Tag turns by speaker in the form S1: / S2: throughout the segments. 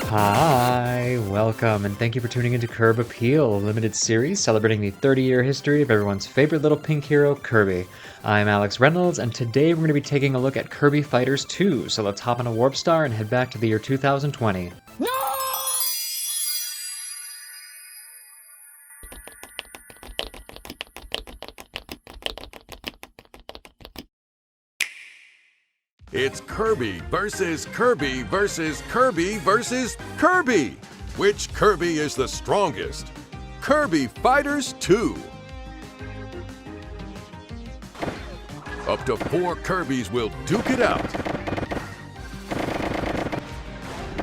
S1: Hi, welcome, and thank you for tuning into Kirb Appeal, a limited series celebrating the 30-year history of everyone's favorite little pink hero, Kirby. I'm Alex Reynolds, and today we're going to be taking a look at Kirby Fighters 2, so let's hop on a Warp Star and head back to the year 2020. No!
S2: It's Kirby versus Kirby versus Kirby versus Kirby! Which Kirby is the strongest? Kirby Fighters 2! Up to 4 Kirbys will duke it out.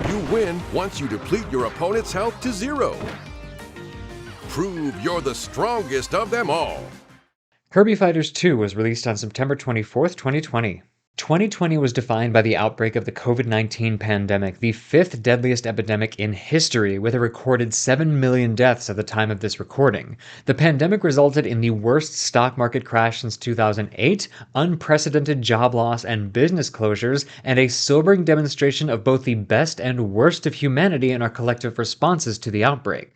S2: You win once you deplete your opponent's health to 0. Prove you're the strongest of them all.
S1: Kirby Fighters 2 was released on September 24th, 2020. 2020 was defined by the outbreak of the COVID-19 pandemic, the 5th deadliest epidemic in history, with a recorded 7 million deaths at the time of this recording. The pandemic resulted in the worst stock market crash since 2008, unprecedented job loss and business closures, and a sobering demonstration of both the best and worst of humanity in our collective responses to the outbreak.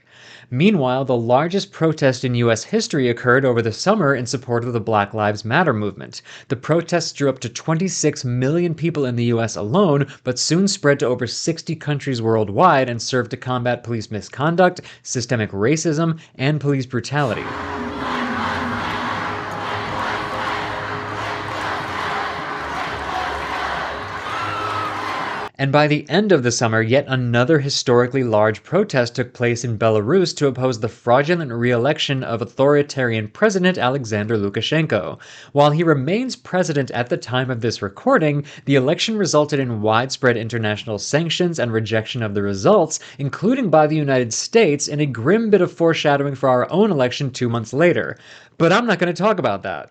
S1: Meanwhile, the largest protest in U.S. history occurred over the summer in support of the Black Lives Matter movement. The protests drew up to 26 million people in the U.S. alone, but soon spread to over 60 countries worldwide and served to combat police misconduct, systemic racism, and police brutality. And by the end of the summer, yet another historically large protest took place in Belarus to oppose the fraudulent re-election of authoritarian President Alexander Lukashenko. While he remains president at the time of this recording, the election resulted in widespread international sanctions and rejection of the results, including by the United States, in a grim bit of foreshadowing for our own election 2 months later. But I'm not going to talk about that.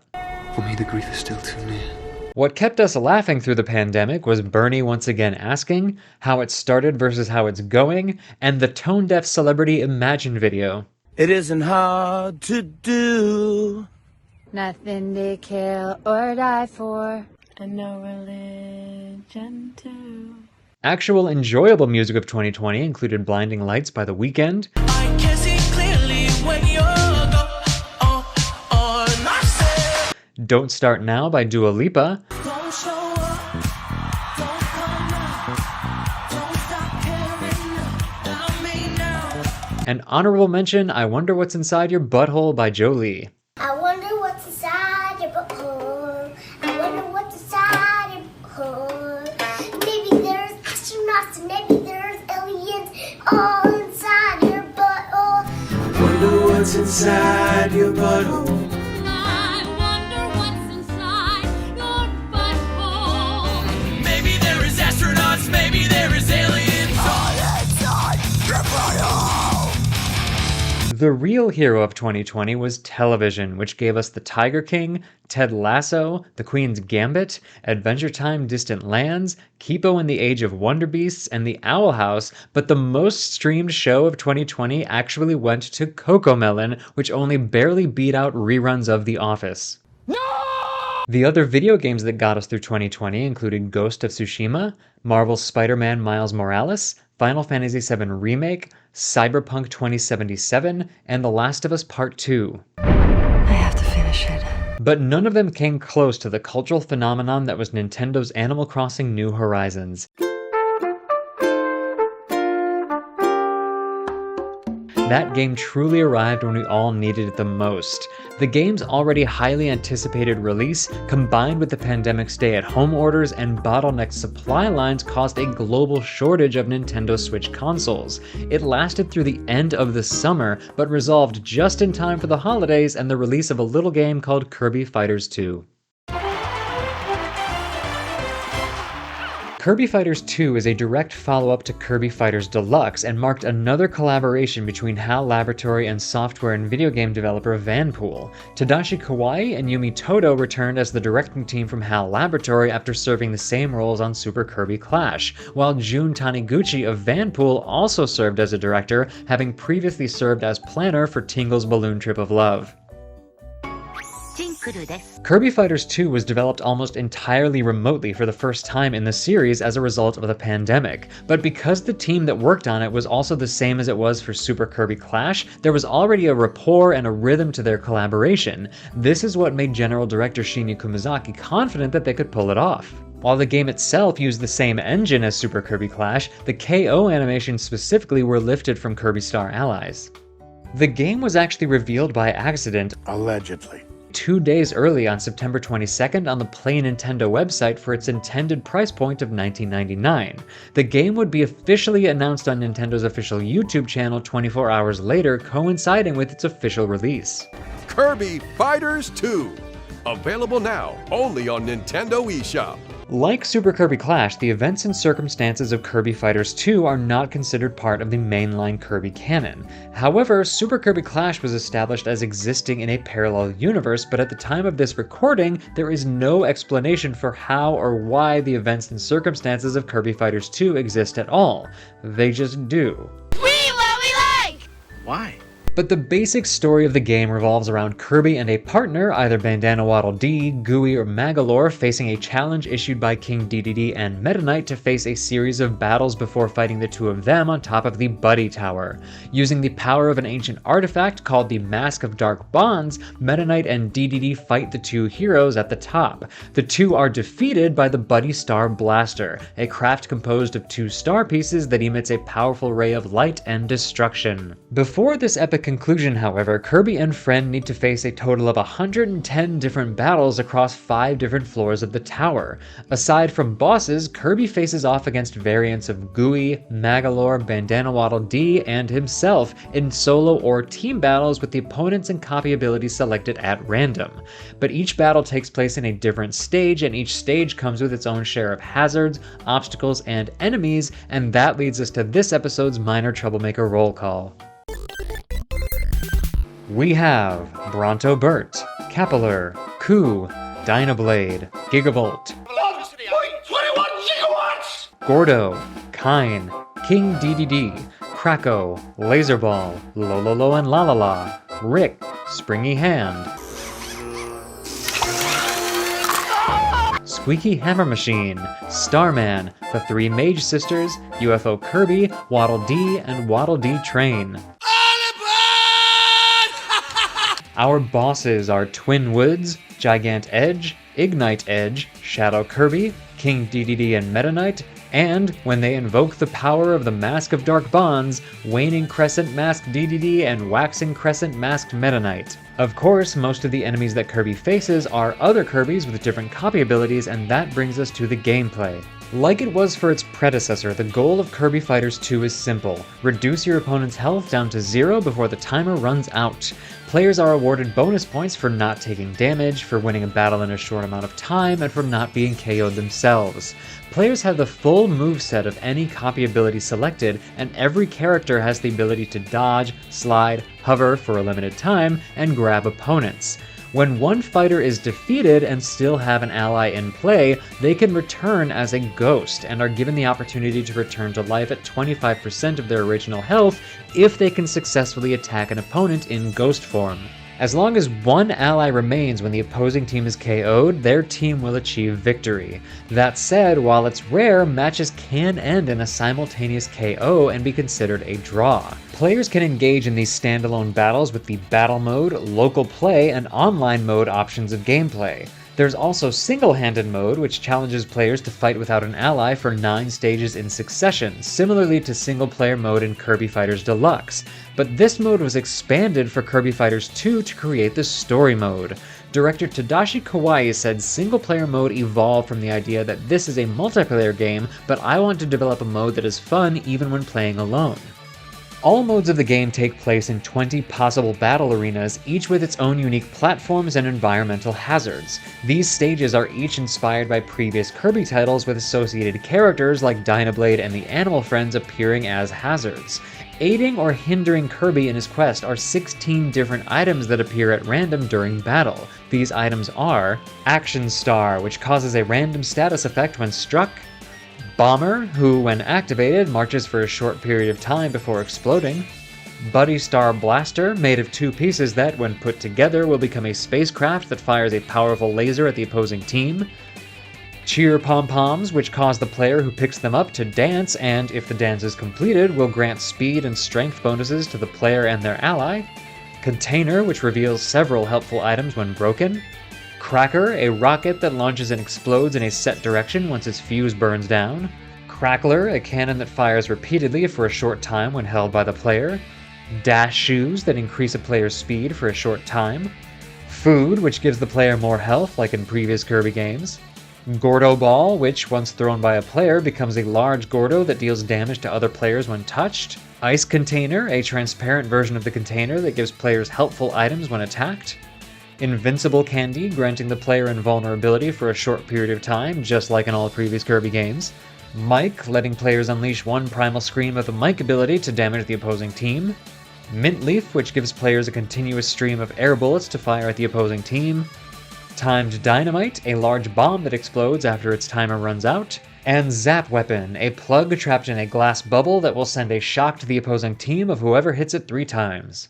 S3: For me, the grief is still too near.
S1: What kept us laughing through the pandemic was Bernie once again asking, how it started versus how it's going, and the tone-deaf celebrity Imagine video.
S4: It isn't hard to do.
S5: Nothing to kill or die for.
S6: And no religion too.
S1: Actual enjoyable music of 2020 included Blinding Lights by The Weeknd.
S4: I can see clearly when you're
S1: Don't Start Now by Dua Lipa.
S4: Don't show up, don't come out, don't stop caring about me now.
S1: An honorable mention, I Wonder What's Inside Your Butthole by Jolie.
S7: I wonder what's inside your butthole. I wonder what's inside your butthole. Maybe there's astronauts and maybe there's aliens all inside your butthole.
S4: Wonder what's inside your butthole. Maybe there is aliens all inside your butthole.
S1: The real hero of 2020 was television, which gave us The Tiger King, Ted Lasso, The Queen's Gambit, Adventure Time Distant Lands, Kipo and the Age of Wonder Beasts, and The Owl House, but the most streamed show of 2020 actually went to Cocomelon, which only barely beat out reruns of The Office. The other video games that got us through 2020 included Ghost of Tsushima, Marvel's Spider-Man Miles Morales, Final Fantasy VII Remake, Cyberpunk 2077, and The Last of Us Part 2.
S6: I have to finish it.
S1: But none of them came close to the cultural phenomenon that was Nintendo's Animal Crossing New Horizons. That game truly arrived when we all needed it the most. The game's already highly anticipated release, combined with the pandemic stay-at-home orders and bottlenecked supply lines, caused a global shortage of Nintendo Switch consoles. It lasted through the end of the summer, but resolved just in time for the holidays and the release of a little game called Kirby Fighters 2. Kirby Fighters 2 is a direct follow-up to Kirby Fighters Deluxe and marked another collaboration between HAL Laboratory and software and video game developer Vanpool. Tadashi Kawai and Yumi Todo returned as the directing team from HAL Laboratory after serving the same roles on Super Kirby Clash, while Jun Taniguchi of Vanpool also served as a director, having previously served as planner for Tingle's Balloon Trip of Love. Kirby Fighters 2 was developed almost entirely remotely for the first time in the series as a result of the pandemic, but because the team that worked on it was also the same as it was for Super Kirby Clash, there was already a rapport and a rhythm to their collaboration. This is what made General Director Shinya Kumizaki confident that they could pull it off. While the game itself used the same engine as Super Kirby Clash, the KO animations specifically were lifted from Kirby Star Allies. The game was actually revealed by accident,
S8: Allegedly.
S1: 2 days early on September 22nd on the Play Nintendo website for its intended price point of $19.99. The game would be officially announced on Nintendo's official YouTube channel 24 hours later, coinciding with its official release.
S2: Kirby Fighters 2. Available now only on Nintendo eShop.
S1: Like Super Kirby Clash, the events and circumstances of Kirby Fighters 2 are not considered part of the mainline Kirby canon. However, Super Kirby Clash was established as existing in a parallel universe, but at the time of this recording, there is no explanation for how or why the events and circumstances of Kirby Fighters 2 exist at all. They just do.
S8: Why?
S1: But the basic story of the game revolves around Kirby and a partner, either Bandana Waddle Dee, Gooey, or Magolor, facing a challenge issued by King Dedede and Meta Knight to face a series of battles before fighting the two of them on top of the Buddy Tower. Using the power of an ancient artifact called the Mask of Dark Bonds, Meta Knight and Dedede fight the two heroes at the top. The two are defeated by the Buddy Star Blaster, a craft composed of 2 star pieces that emits a powerful ray of light and destruction. Before this epic conclusion, however, Kirby and Friend need to face a total of 110 different battles across 5 different floors of the tower. Aside from bosses, Kirby faces off against variants of Gooey, Magolor, Bandana Waddle Dee, and himself in solo or team battles with the opponents and copy abilities selected at random. But each battle takes place in a different stage, and each stage comes with its own share of hazards, obstacles, and enemies, and that leads us to this episode's minor troublemaker roll call. We have Bronto Burt, Capiler, Coup, Dynablade, Gigavolt, Gordo, Kine, King Dedede, Kracko, Laserball, Lololo and Lalala, Rick, Springy Hand, Squeaky Hammer Machine, Starman, the 3 Mage Sisters, UFO Kirby, Waddle Dee, and Waddle Dee Train. Our bosses are Twin Woods, Gigant Edge, Ignite Edge, Shadow Kirby, King Dedede and Meta Knight, and, when they invoke the power of the Mask of Dark Bonds, Waning Crescent Masked Dedede and Waxing Crescent Masked Meta Knight. Of course, most of the enemies that Kirby faces are other Kirbys with different copy abilities, and that brings us to the gameplay. Like it was for its predecessor, the goal of Kirby Fighters 2 is simple. Reduce your opponent's health down to 0 before the timer runs out. Players are awarded bonus points for not taking damage, for winning a battle in a short amount of time, and for not being KO'd themselves. Players have the full moveset of any copy ability selected, and every character has the ability to dodge, slide, hover for a limited time, and grab opponents. When one fighter is defeated and still have an ally in play, they can return as a ghost and are given the opportunity to return to life at 25% of their original health if they can successfully attack an opponent in ghost form. As long as one ally remains when the opposing team is KO'd, their team will achieve victory. That said, while it's rare, matches can end in a simultaneous KO and be considered a draw. Players can engage in these standalone battles with the battle mode, local play, and online mode options of gameplay. There's also single-handed mode, which challenges players to fight without an ally for 9 stages in succession, similarly to single-player mode in Kirby Fighters Deluxe. But this mode was expanded for Kirby Fighters 2 to create the story mode. Director Tadashi Kawai said single-player mode evolved from the idea that this is a multiplayer game, but I want to develop a mode that is fun even when playing alone. All modes of the game take place in 20 possible battle arenas, each with its own unique platforms and environmental hazards. These stages are each inspired by previous Kirby titles, with associated characters like Dynablade and the Animal Friends appearing as hazards. Aiding or hindering Kirby in his quest are 16 different items that appear at random during battle. These items are Action Star, which causes a random status effect when struck, Bomber, who when activated marches for a short period of time before exploding, Buddy Star Blaster, made of 2 pieces that, when put together, will become a spacecraft that fires a powerful laser at the opposing team. Cheer Pom-Poms, which cause the player who picks them up to dance and, if the dance is completed, will grant speed and strength bonuses to the player and their ally. Container, which reveals several helpful items when broken. Cracker, a rocket that launches and explodes in a set direction once its fuse burns down. Crackler, a cannon that fires repeatedly for a short time when held by the player. Dash Shoes, that increase a player's speed for a short time. Food, which gives the player more health like in previous Kirby games. Gordo Ball, which, once thrown by a player, becomes a large Gordo that deals damage to other players when touched. Ice Container, a transparent version of the container that gives players helpful items when attacked. Invincible Candy, granting the player invulnerability for a short period of time, just like in all previous Kirby games. Mike, letting players unleash one Primal Scream of the Mike ability to damage the opposing team. Mint Leaf, which gives players a continuous stream of air bullets to fire at the opposing team. Timed Dynamite, a large bomb that explodes after its timer runs out. And Zap Weapon, a plug trapped in a glass bubble that will send a shock to the opposing team of whoever hits it 3 times.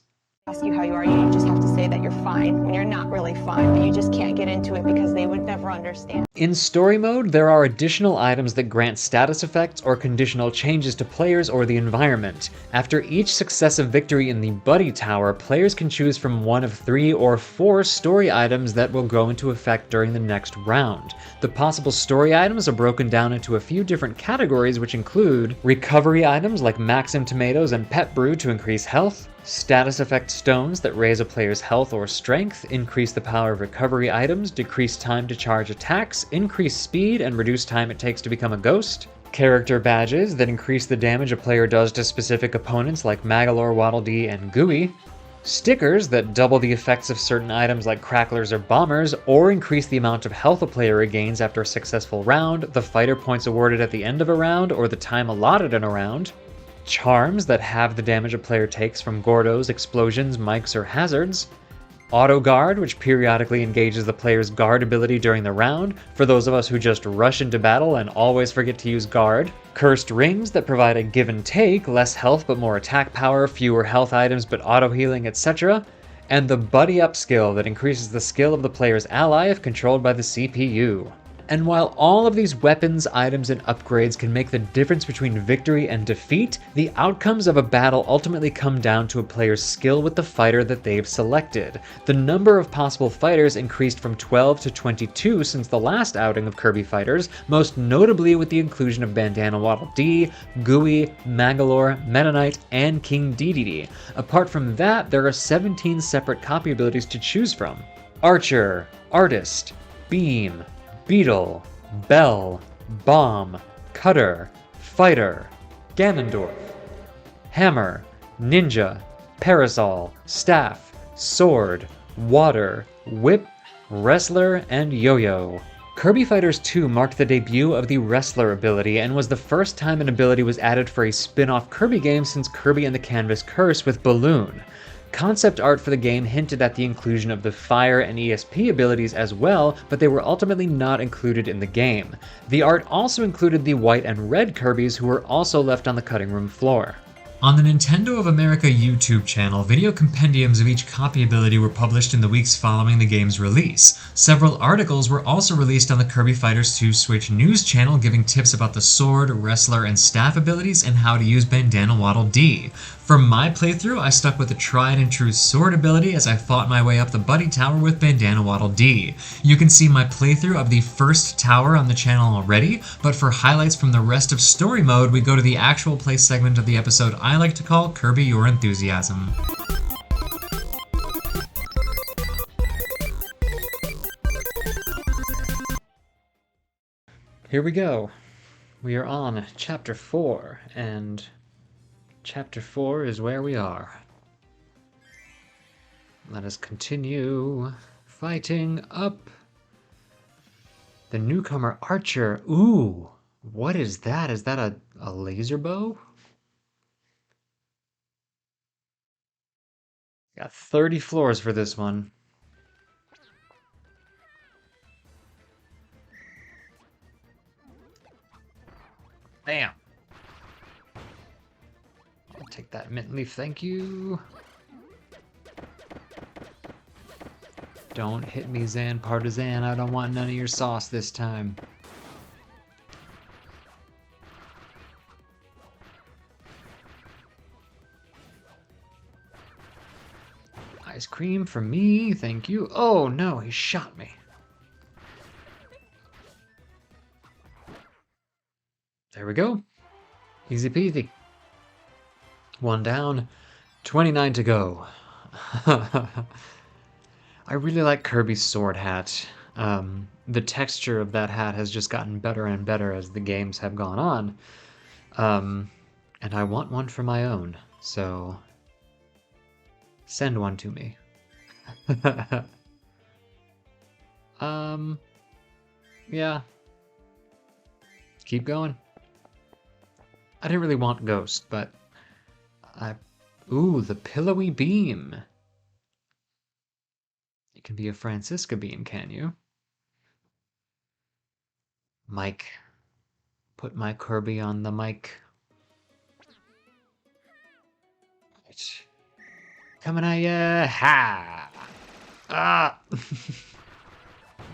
S8: Ask you how you are, you just have to say that you're fine when you're not really fine, but you just can't get into it because they would never understand.
S1: In story mode, there are additional items that grant status effects or conditional changes to players or the environment. After each successive victory in the Buddy Tower, players can choose from one of 3 or 4 story items that will go into effect during the next round. The possible story items are broken down into a few different categories, which include recovery items like Maxim Tomatoes and Pet Brew to increase health, status effect stones that raise a player's health or strength, increase the power of recovery items, decrease time to charge attacks, increase speed, and reduce time it takes to become a ghost. Character badges that increase the damage a player does to specific opponents like Magalore, Waddle Dee, and Gooey. Stickers that double the effects of certain items like Cracklers or Bombers, or increase the amount of health a player regains after a successful round, the fighter points awarded at the end of a round, or the time allotted in a round. Charms that halve the damage a player takes from Gordos, explosions, mics, or hazards. Auto Guard, which periodically engages the player's guard ability during the round, for those of us who just rush into battle and always forget to use guard. Cursed Rings that provide a give and take, less health but more attack power, fewer health items but auto healing, etc. And the Buddy Up skill that increases the skill of the player's ally if controlled by the CPU. And while all of these weapons, items, and upgrades can make the difference between victory and defeat, the outcomes of a battle ultimately come down to a player's skill with the fighter that they've selected. The number of possible fighters increased from 12 to 22 since the last outing of Kirby fighters, most notably with the inclusion of Bandana Waddle Dee, Gooey, Magalore, Meta Knight, and King Dedede. Apart from that, there are 17 separate copy abilities to choose from. Archer, Artist, Beam, Beetle, Bell, Bomb, Cutter, Fighter, Ganondorf, Hammer, Ninja, Parasol, Staff, Sword, Water, Whip, Wrestler, and Yo-Yo. Kirby Fighters 2 marked the debut of the Wrestler ability and was the first time an ability was added for a spin-off Kirby game since Kirby and the Canvas Curse with Balloon. Concept art for the game hinted at the inclusion of the Fire and ESP abilities as well, but they were ultimately not included in the game. The art also included the white and red Kirbys, who were also left on the cutting room floor. On the Nintendo of America YouTube channel, video compendiums of each copy ability were published in the weeks following the game's release. Several articles were also released on the Kirby Fighters 2 Switch news channel giving tips about the Sword, Wrestler, and Staff abilities and how to use Bandana Waddle Dee. For my playthrough, I stuck with the tried and true Sword ability as I fought my way up the Buddy Tower with Bandana Waddle Dee. You can see my playthrough of the first tower on the channel already, but for highlights from the rest of Story Mode, we go to the actual play segment of the episode I like to call Kirby Your Enthusiasm. Here we go. We are on Chapter 4, and Chapter 4 is where we are. Let us continue fighting up. The newcomer Archer. Ooh, what is that? Is that a laser bow? Got 30 floors for this one. Bam. Take that mint leaf, thank you. Don't hit me, Zan Partisan. I don't want none of your sauce this time. Ice cream for me, thank you. Oh no, he shot me. There we go. Easy peasy. 1 down, 29 to go. I really like Kirby's sword hat. The texture of that hat has just gotten better and better as the games have gone on. And I want one for my own, so send one to me. Yeah. Keep going. I didn't really want Ghost, but ooh, the pillowy beam. You can be a Francisca beam, can you? Mike. Put my Kirby on the mic. Right. Coming at ya. Ha! Ah!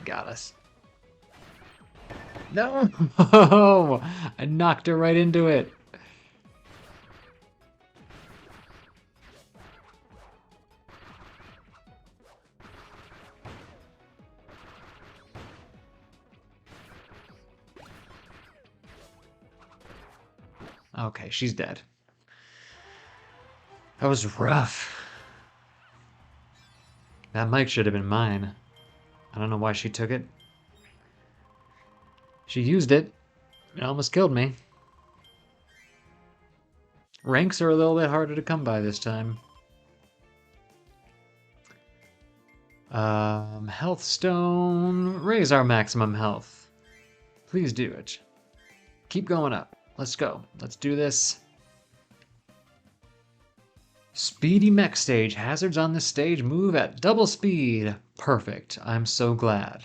S1: Got us. No! I knocked her right into it. Okay, she's dead. That was rough. That mic should have been mine. I don't know why she took it. She used it. It almost killed me. Ranks are a little bit harder to come by this time. Health stone. Raise our maximum health. Please do it. Keep going up. Let's go. Let's do this. Speedy mech stage. Hazards on this stage move at double speed. Perfect. I'm so glad.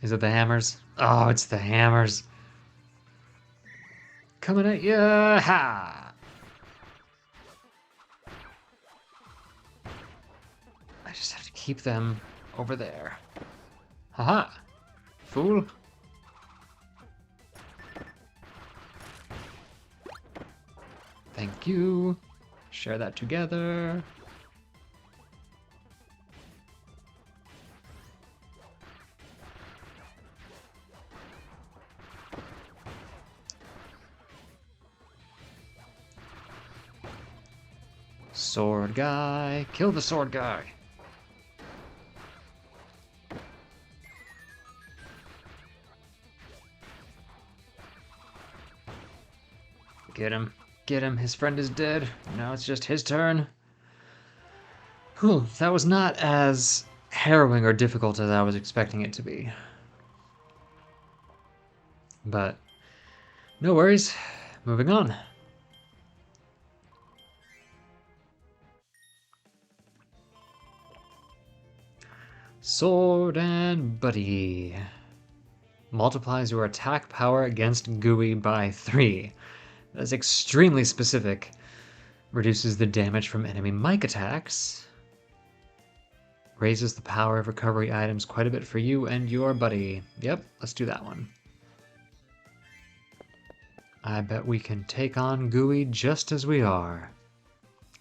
S1: Is it the hammers? Oh, it's the hammers. Coming at ya. Ha! I just have to keep them over there. Haha! Fool! Thank you. Share that together. Sword guy. Kill the sword guy. Get him. Get him. His friend is dead. Now it's just his turn. Whew, that was not as harrowing or difficult as I was expecting it to be. But no worries. Moving on. Sword and Buddy. Multiplies your attack power against Gooey by 3. That is extremely specific. Reduces the damage from enemy mic attacks. Raises the power of recovery items quite a bit for you and your buddy. Yep, let's do that one. I bet we can take on Gooey just as we are.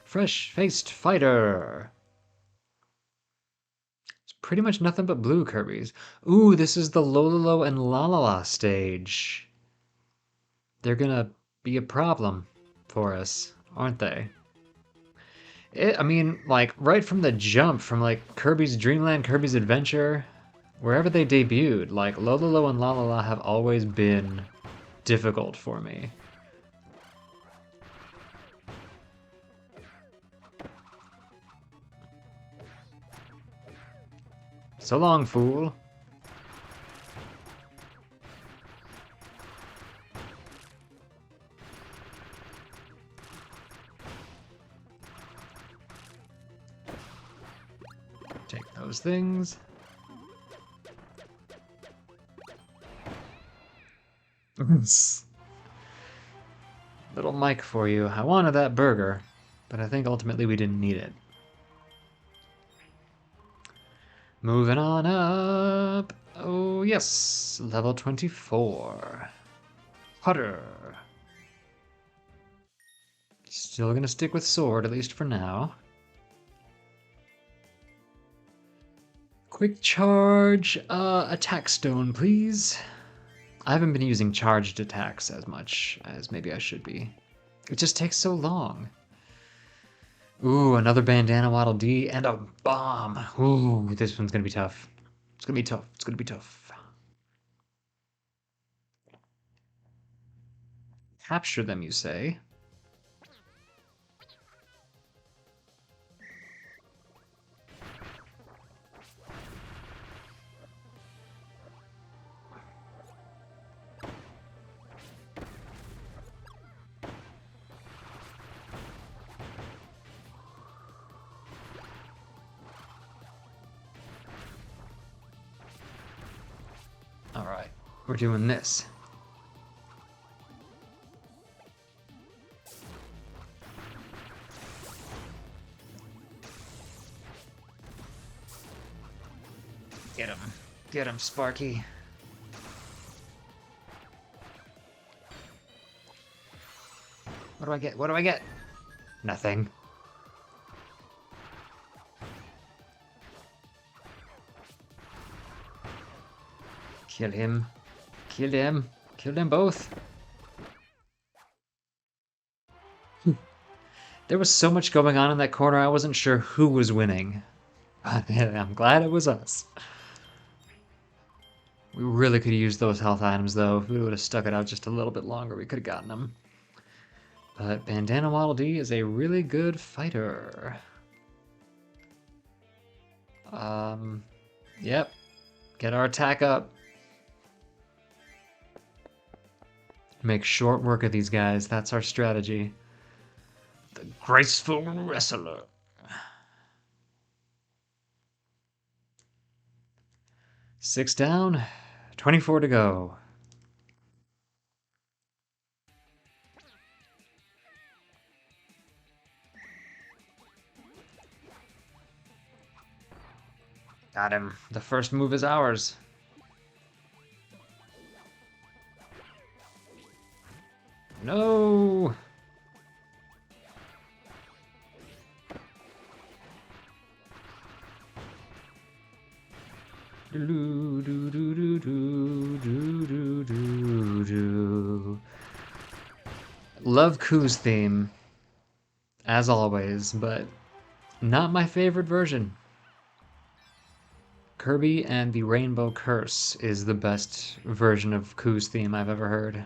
S1: Fresh-faced fighter. It's pretty much nothing but blue Kirbys. Ooh, this is the Lololo and Lalala stage. They're gonna be a problem for us, aren't they? I mean, like, right from the jump, from, like, Kirby's Dream Land, Kirby's Adventure, wherever they debuted, like, Lololo and Lalala have always been difficult for me. So long, fool. Take those things. Little Mike for you. I wanted that burger, but I think ultimately we didn't need it. Moving on up. Oh, yes. Level 24. Putter. Still gonna stick with sword, at least for now. Quick charge. Attack stone, please. I haven't been using charged attacks as much as maybe I should be. It just takes so long. Ooh, another bandana Waddle Dee and a bomb. Ooh, this one's gonna be tough. It's gonna be tough. It's gonna be tough. Capture them, you say? Alright, we're doing this. Get him. Get him, Sparky. What do I get? What do I get? Nothing. Kill him. Kill them. Kill them both. There was so much going on in that corner, I wasn't sure who was winning. I'm glad it was us. We really could use those health items, though. If we would have stuck it out just a little bit longer, we could have gotten them. But Bandana Waddle Dee is a really good fighter. Yep. Get our attack up. Make short work of these guys. That's our strategy. The graceful wrestler. Six down, 24 to go. Got him. The first move is ours. No! Do, do, do, do, do, do, do, do, do. Love Ku's theme, as always, but not my favorite version. Kirby and the Rainbow Curse is the best version of Ku's theme I've ever heard.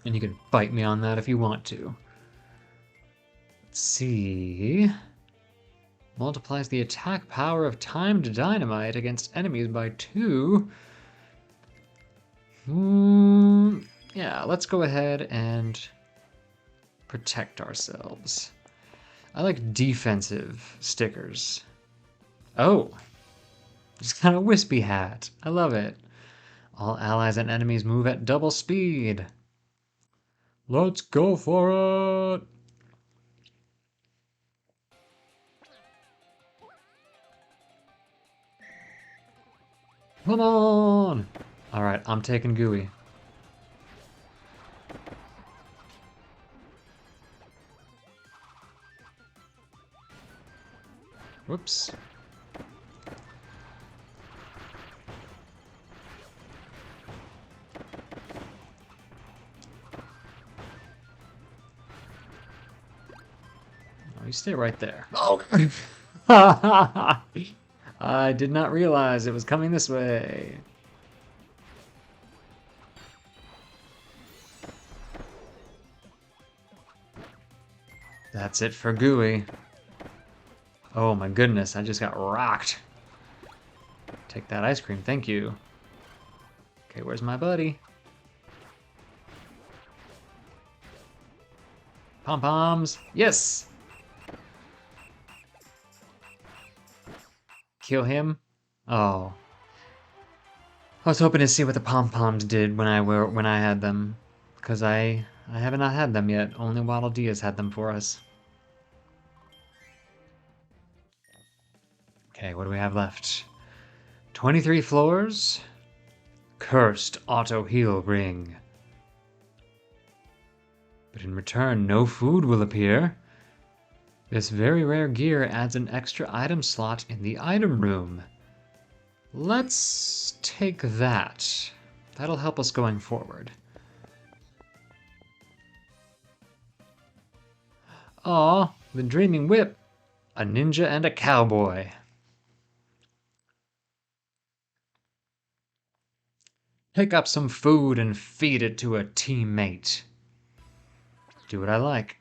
S1: And you can bite me on that if you want to. Let's see. Multiplies the attack power of timed dynamite against enemies by 2. Yeah, let's go ahead and protect ourselves. I like defensive stickers. Oh, just got a wispy hat. I love it. All allies and enemies move at double speed. Let's go for it! Come on! Alright, I'm taking Gooey. Whoops. Oh, you stay right there. Oh! I did not realize it was coming this way. That's it for Gooey. Oh my goodness, I just got rocked. Take that ice cream, thank you. Okay, where's my buddy? Pom-poms, yes! Kill him? Oh, I was hoping to see what the pom-poms did when I had them, because I have not had them yet. Only Waddle Dee has had them for us. Okay, what do we have left? 23 floors. Cursed auto heal ring. But in return, no food will appear. This very rare gear adds an extra item slot in the item room. Let's take that. That'll help us going forward. Aw, the Dreaming Whip. A ninja and a cowboy. Pick up some food and feed it to a teammate. Do what I like.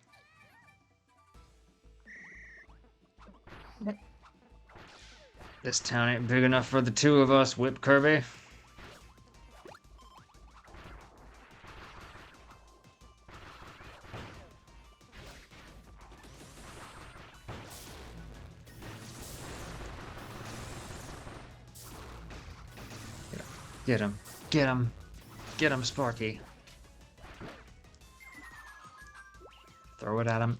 S1: This town ain't big enough for the two of us, Whip Kirby. Get him. Get him. Get him, Sparky. Throw it at him.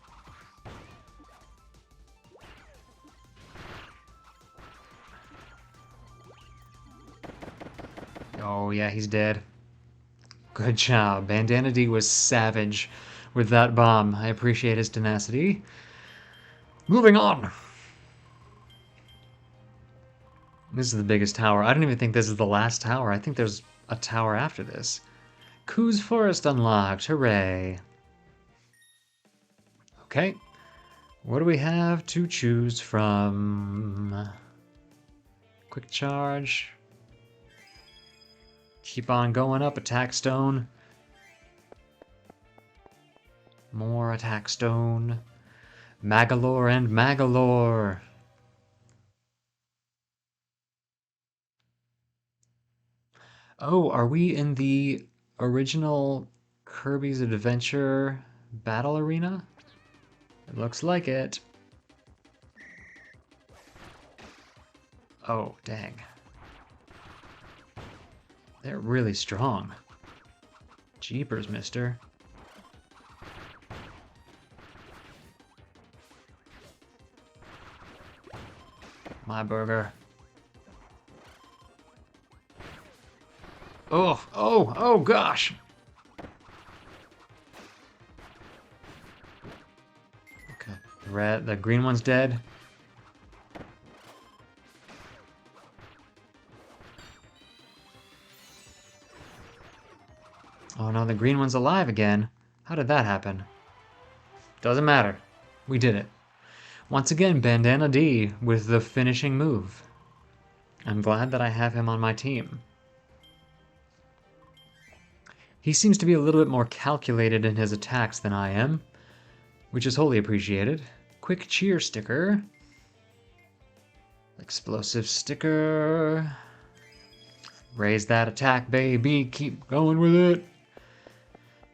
S1: Oh, yeah, he's dead. Good job. Bandana D was savage with that bomb. I appreciate his tenacity. Moving on. This is the biggest tower. I don't even think this is the last tower. I think there's a tower after this. Koo's Forest unlocked. Hooray. Okay. What do we have to choose from? Quick charge. Keep on going up. Attack stone. More attack stone. Magalore and Magalore. Oh, are we in the original Kirby's Adventure battle arena? It looks like it. Oh, dang. They're really strong. Jeepers, mister. My burger. Oh gosh! Okay, the green one's dead. Oh no, the green one's alive again. How did that happen? Doesn't matter. We did it. Once again, Bandana D with the finishing move. I'm glad that I have him on my team. He seems to be a little bit more calculated in his attacks than I am, which is wholly appreciated. Quick cheer sticker. Explosive sticker. Raise that attack, baby. Keep going with it.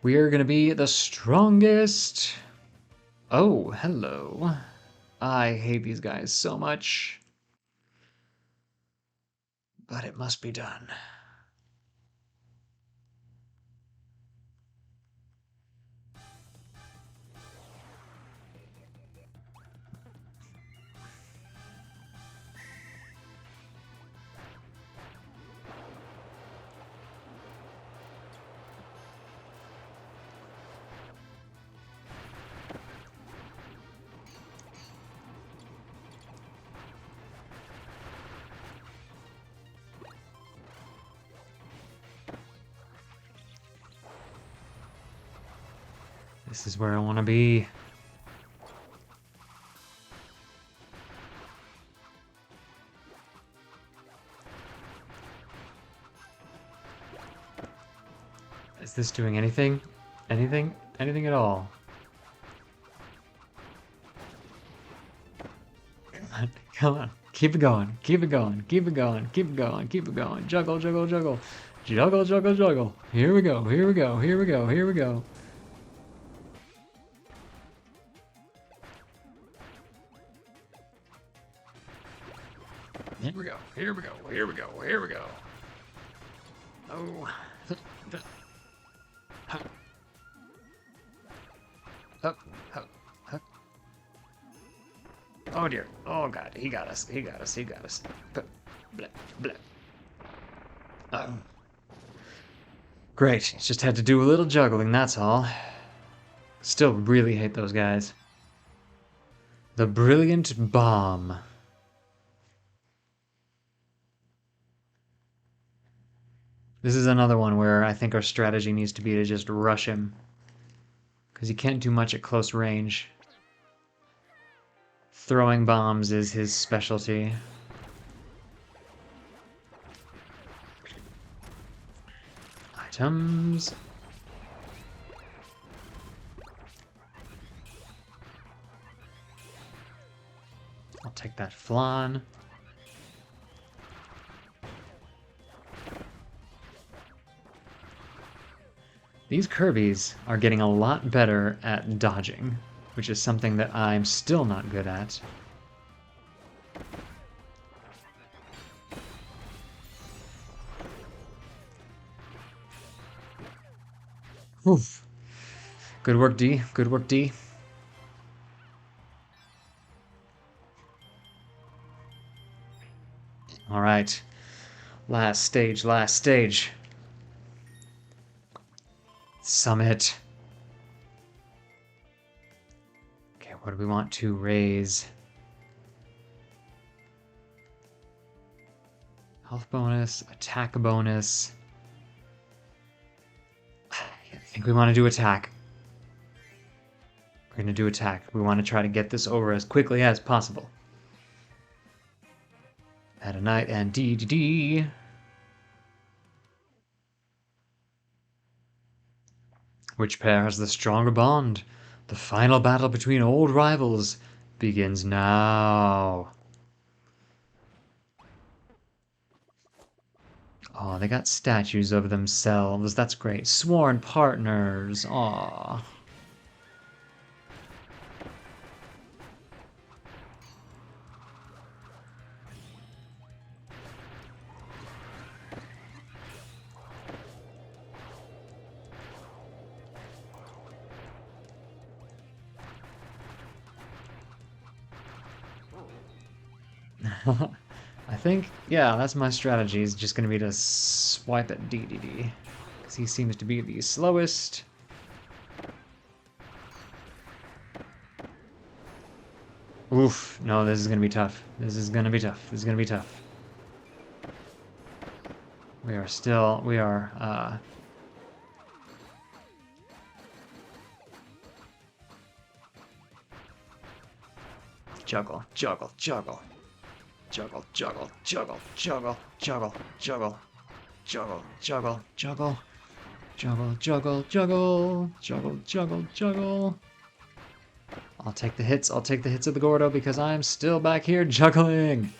S1: We are going to be the strongest. Oh, hello. I hate these guys so much. But it must be done. This is where I want to be. Is this doing anything? Anything? Anything at all? Come on. Keep it going. Keep it going. Keep it going. Keep it going. Keep it going. Juggle, juggle, juggle. Juggle, juggle, juggle. Here we go. Here we go. Here we go. Here we go. Here we go. Here we go. Here we go. Here we go. Oh. Up, up, up. Oh dear. Oh god. He got us. He got us. He got us. Blah, blah. Oh. Great. Just had to do a little juggling, that's all. Still really hate those guys. The Brilliant Bomb. This is another one where I think our strategy needs to be to just rush him. Because he can't do much at close range. Throwing bombs is his specialty. Items. I'll take that flan. These Kirbys are getting a lot better at dodging, which is something that I'm still not good at. Oof. Good work, D. Good work, D. All right. Last stage, last stage. Summit. Okay, what do we want to raise? Health bonus, attack bonus. I think we want to do attack. We're going to do attack. We want to try to get this over as quickly as possible. Add a knight and D. Which pair has the stronger bond? The final battle between old rivals begins now. Oh, they got statues of themselves. That's great. Sworn partners. Aw. I think, yeah, that's my strategy. Is just going to be to swipe at DDD. Because he seems to be the slowest. Oof. No, this is going to be tough. This is going to be tough. This is going to be tough. We are, juggle, juggle, juggle. Juggle, juggle, juggle, juggle, juggle, juggle, juggle, juggle, juggle, juggle, juggle, juggle, juggle, juggle, juggle. I'll take the hits. I'll take the hits of the Gordo because I'm still back here juggling.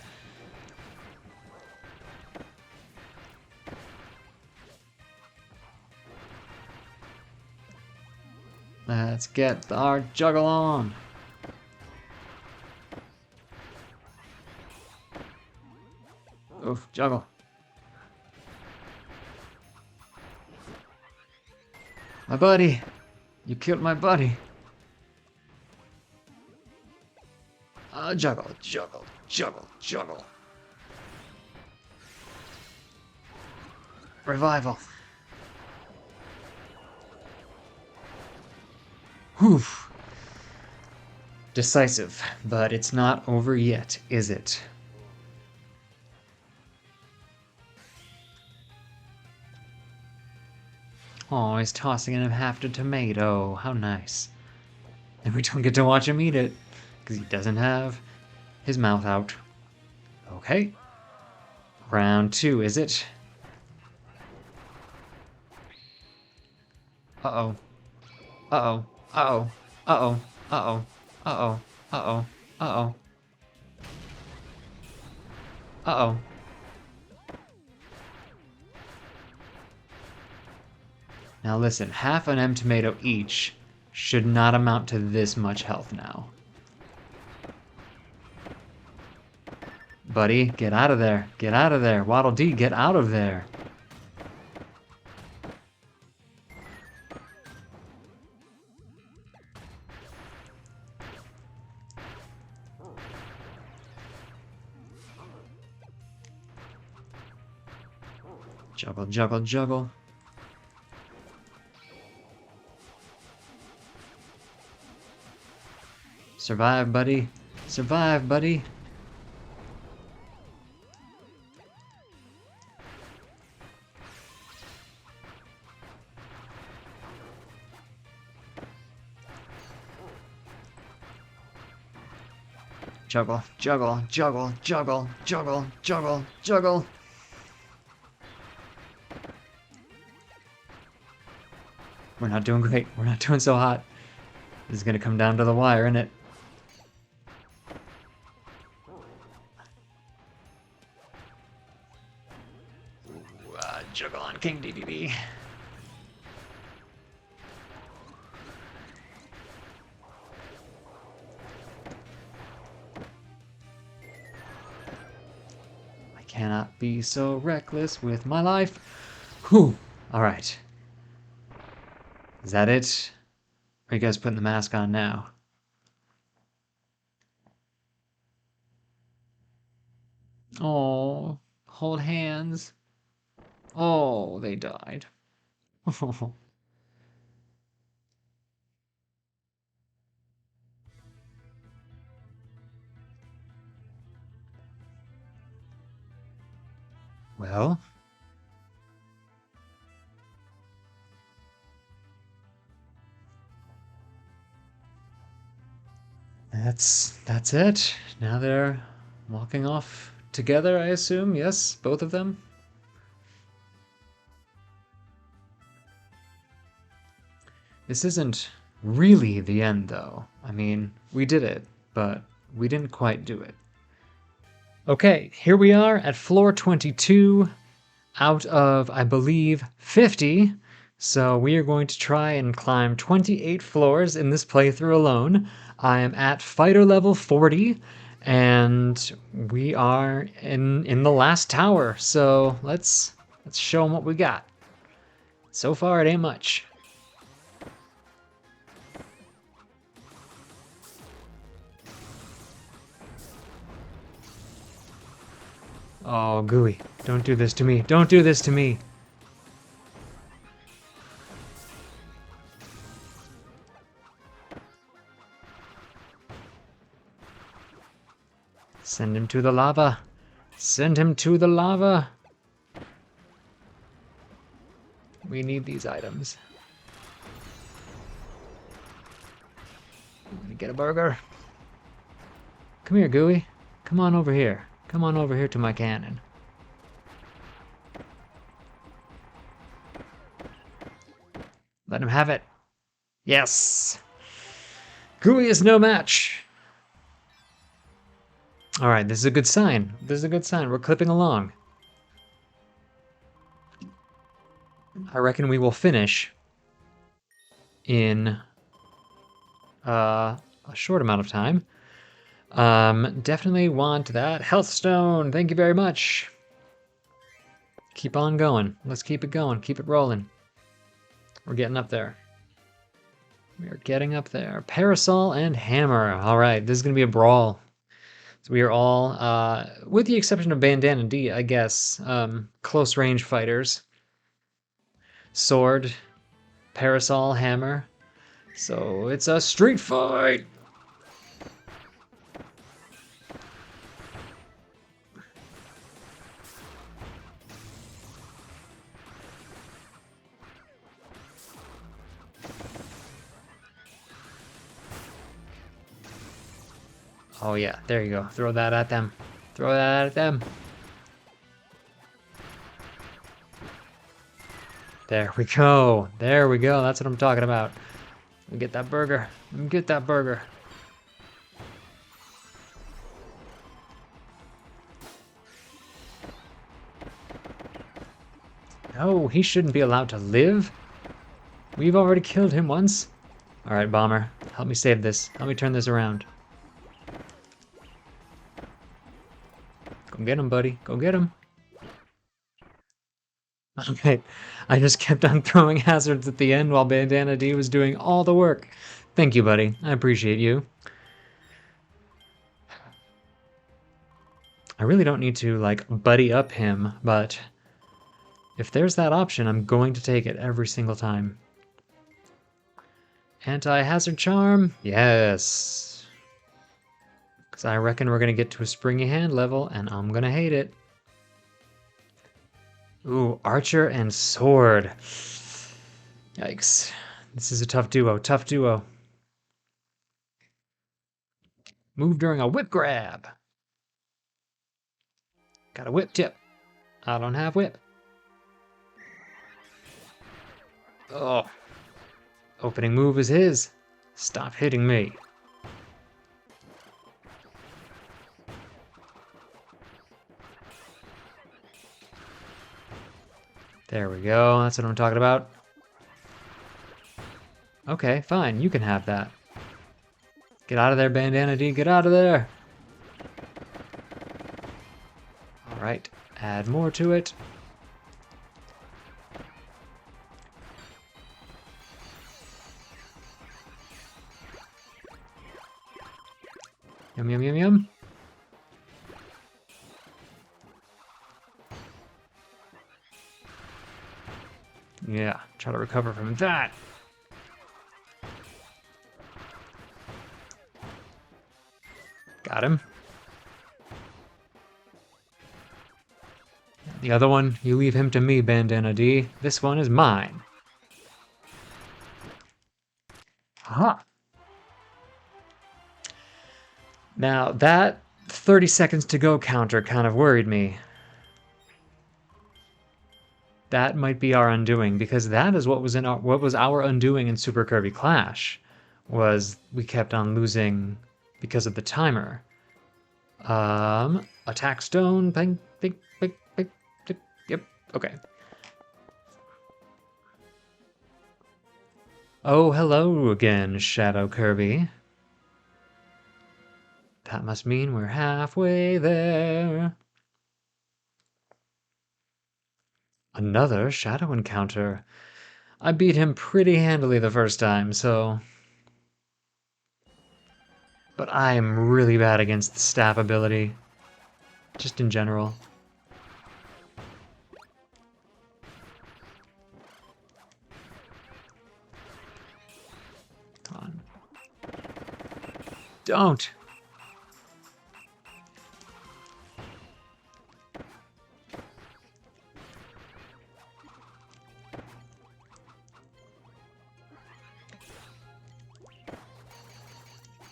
S1: Let's get our juggle on. Oof, juggle. My buddy. You killed my buddy. Juggle, juggle, juggle, juggle. Revival. Whew. Decisive, but it's not over yet, is it? Oh, he's tossing in half a tomato. How nice. And we don't get to watch him eat it, because he doesn't have his mouth out. Okay. Round 2, is it? Uh-oh. Uh-oh. Uh-oh. Uh-oh. Uh-oh. Uh-oh. Uh-oh. Uh-oh. Uh-oh. Now listen, half an M tomato each should not amount to this much health now. Buddy, get out of there. Get out of there. Waddle Dee, get out of there. Juggle, juggle, juggle. Survive, buddy. Survive, buddy. Juggle, juggle, juggle, juggle, juggle, juggle, juggle. We're not doing great. We're not doing so hot. This is gonna come down to the wire, isn't it? Juggle on King DDD. I cannot be so reckless with my life. Whew. Alright. Is that it? Or are you guys putting the mask on now? Oh, hold hands. Oh, they died. Well, that's it. Now they're walking off together, I assume. Yes, both of them. This isn't really the end, though. I mean, we did it, but we didn't quite do it. Okay, here we are at floor 22 out of, I believe, 50. So we are going to try and climb 28 floors in this playthrough alone. I am at fighter level 40, and we are in the last tower. So let's show them what we got. So far, it ain't much. Oh, Gooey, don't do this to me. Don't do this to me. Send him to the lava. Send him to the lava. We need these items. Let me get a burger. Come here, Gooey. Come on over here. Come on over here to my cannon. Let him have it. Yes! Gooey is no match! Alright, this is a good sign. This is a good sign. We're clipping along. I reckon we will finish in a short amount of time. Definitely want that health stone. Thank you very much. Keep on going. Let's keep it going. Keep it rolling. We're getting up there. We are getting up there. Parasol and hammer. All right, this is going to be a brawl. So we are all, with the exception of Bandana D, I guess, close range fighters. Sword, parasol, hammer. So it's a street fight. Oh yeah, there you go. Throw that at them. Throw that at them. There we go. There we go. That's what I'm talking about. Let me get that burger. Let me get that burger. No, he shouldn't be allowed to live. We've already killed him once. All right, Bomber. Help me save this. Help me turn this around. Go get him, buddy. Go get him. Okay, I just kept on throwing hazards at the end while Bandana D was doing all the work. Thank you, buddy. I appreciate you. I really don't need to, like, buddy up him, but If there's that option, I'm going to take it every single time. Anti-hazard charm? Yes. Because I reckon we're going to get to a springy hand level, and I'm going to hate it. Ooh, archer and sword. Yikes. This is a tough duo, tough duo. Move during a whip grab. Got a whip tip. I don't have whip. Oh. Opening move is his. Stop hitting me. There we go. That's what I'm talking about. Okay, fine. You can have that. Get out of there, Bandana D. Get out of there. Alright. Add more to it. Yum, yum, yum, yum. Yeah, try to recover from that. Got him. The other one, you leave him to me, Bandana D. This one is mine. Aha. Now, that 30 seconds to go counter kind of worried me. That might be our undoing, because that is what was our undoing in Super Kirby Clash, was we kept on losing because of the timer. Attack stone, ping, ping, ping, ping, ping, yep, okay. Oh, hello again, Shadow Kirby. That must mean we're halfway there. Another shadow encounter. I beat him pretty handily the first time, so... But I am really bad against the staff ability. Just in general. Come on. Don't!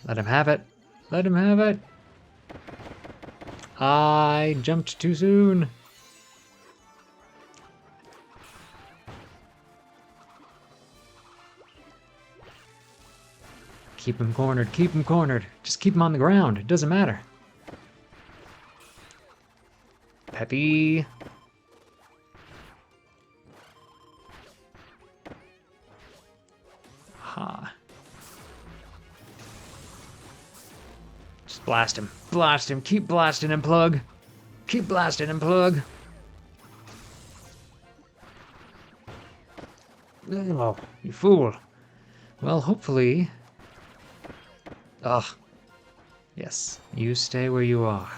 S1: Let him have it. Let him have it. I jumped too soon. Keep him cornered. Keep him cornered. Just keep him on the ground. It doesn't matter. Peppy. Ha. Blast him. Blast him. Keep blasting him, Plug. Keep blasting him, Plug. Oh, you fool. Well, hopefully... Ugh. Yes, you stay where you are.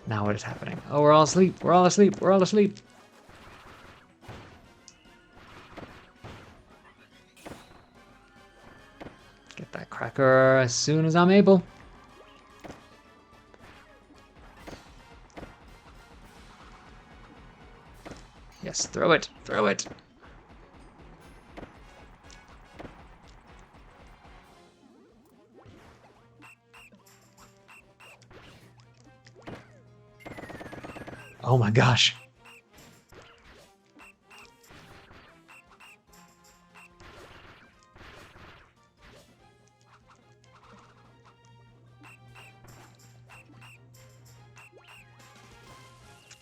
S1: Now what is happening? Oh, we're all asleep. We're all asleep. We're all asleep. Get that cracker as soon as I'm able. Yes, throw it. Throw it. Oh my gosh.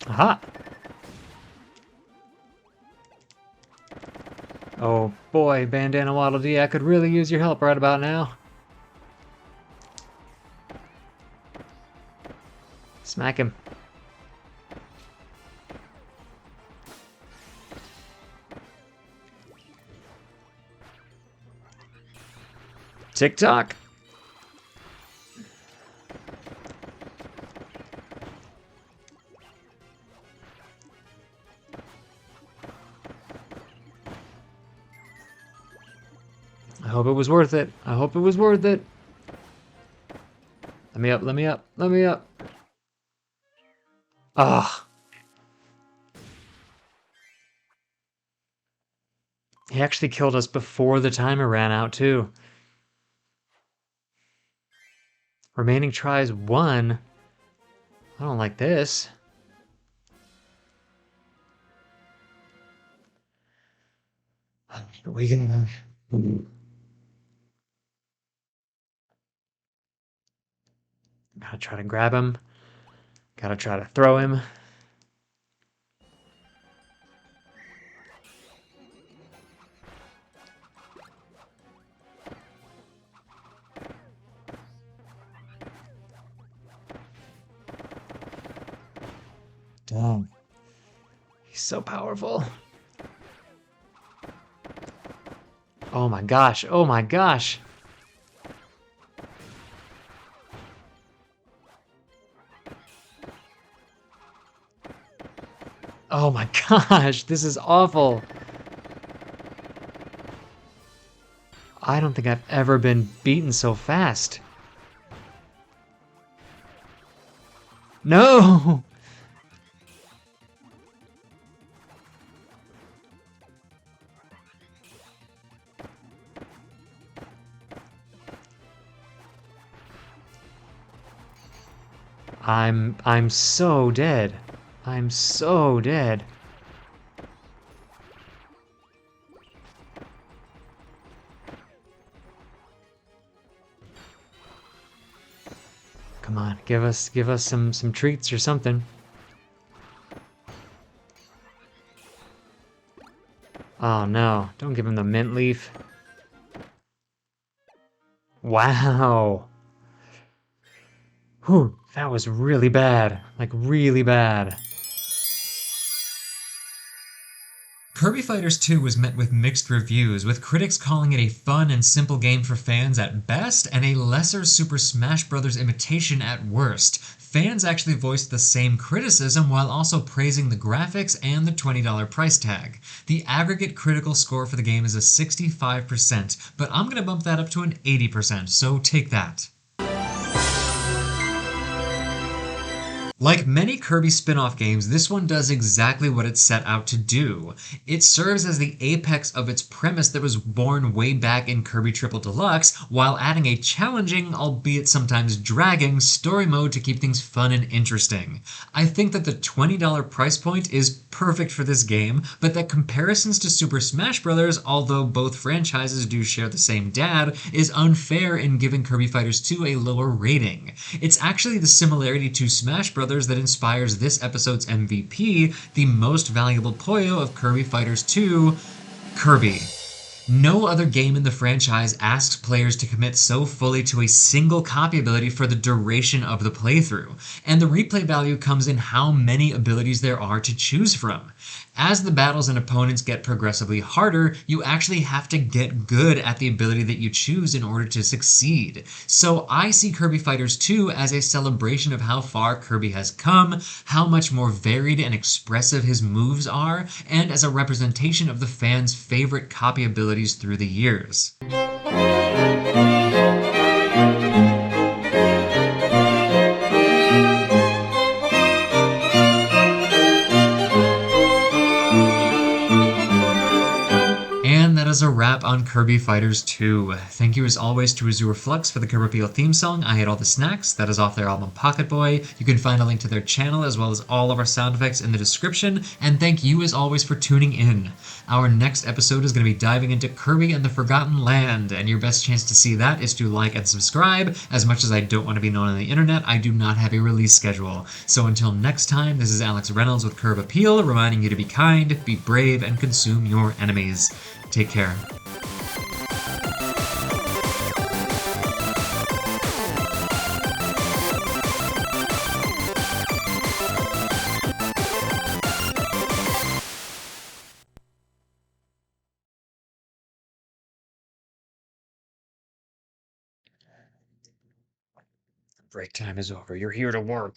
S1: Aha. Oh boy, Bandana Waddle Dee, I could really use your help right about now. Smack him. TikTok. hope it was worth it. I hope it was worth it. Let me up, let me up, let me up. Ah. He actually killed us before the timer ran out, too. Remaining tries 1. I don't like this. We can... Gotta try to grab him. Gotta try to throw him. Dang. He's so powerful. Oh my gosh. Oh my gosh. Oh my gosh. This is awful. I don't think I've ever been beaten so fast. No! I'm so dead. I'm so dead. Come on, give us some treats or something. Oh no, don't give him the mint leaf. Wow. Whew, that was really bad. Like, really bad. Kirby Fighters 2 was met with mixed reviews, with critics calling it a fun and simple game for fans at best, and a lesser Super Smash Bros. Imitation at worst. Fans actually voiced the same criticism while also praising the graphics and the $20 price tag. The aggregate critical score for the game is a 65%, but I'm gonna bump that up to an 80%, so take that. Like many Kirby spin-off games, this one does exactly what it set out to do. It serves as the apex of its premise that was born way back in Kirby Triple Deluxe, while adding a challenging, albeit sometimes dragging, story mode to keep things fun and interesting. I think that the $20 price point is perfect for this game, but that comparisons to Super Smash Bros., although both franchises do share the same dad, is unfair in giving Kirby Fighters 2 a lower rating. It's actually the similarity to Smash Bros. That inspires this episode's MVP, the most valuable Poyo of Kirby Fighters 2, Kirby. No other game in the franchise asks players to commit so fully to a single copy ability for the duration of the playthrough, and the replay value comes in how many abilities there are to choose from. As the battles and opponents get progressively harder, you actually have to get good at the ability that you choose in order to succeed. So I see Kirby Fighters 2 as a celebration of how far Kirby has come, how much more varied and expressive his moves are, and as a representation of the fans' favorite copy abilities through the years. Is a wrap on Kirby Fighters 2. Thank you as always to Azure Flux for the Kirby Appeal theme song, I Hate All the Snacks. That is off their album Pocket Boy. You can find a link to their channel as well as all of our sound effects in the description, and thank you as always for tuning in. Our next episode is going to be diving into Kirby and the Forgotten Land, and your best chance to see that is to like and subscribe. As much as I don't want to be known on the internet, I do not have a release schedule. So until next time, this is Alex Reynolds with Kirb Appeal, reminding you to be kind, be brave, and consume your enemies. Take care. Break time is over. You're here to work.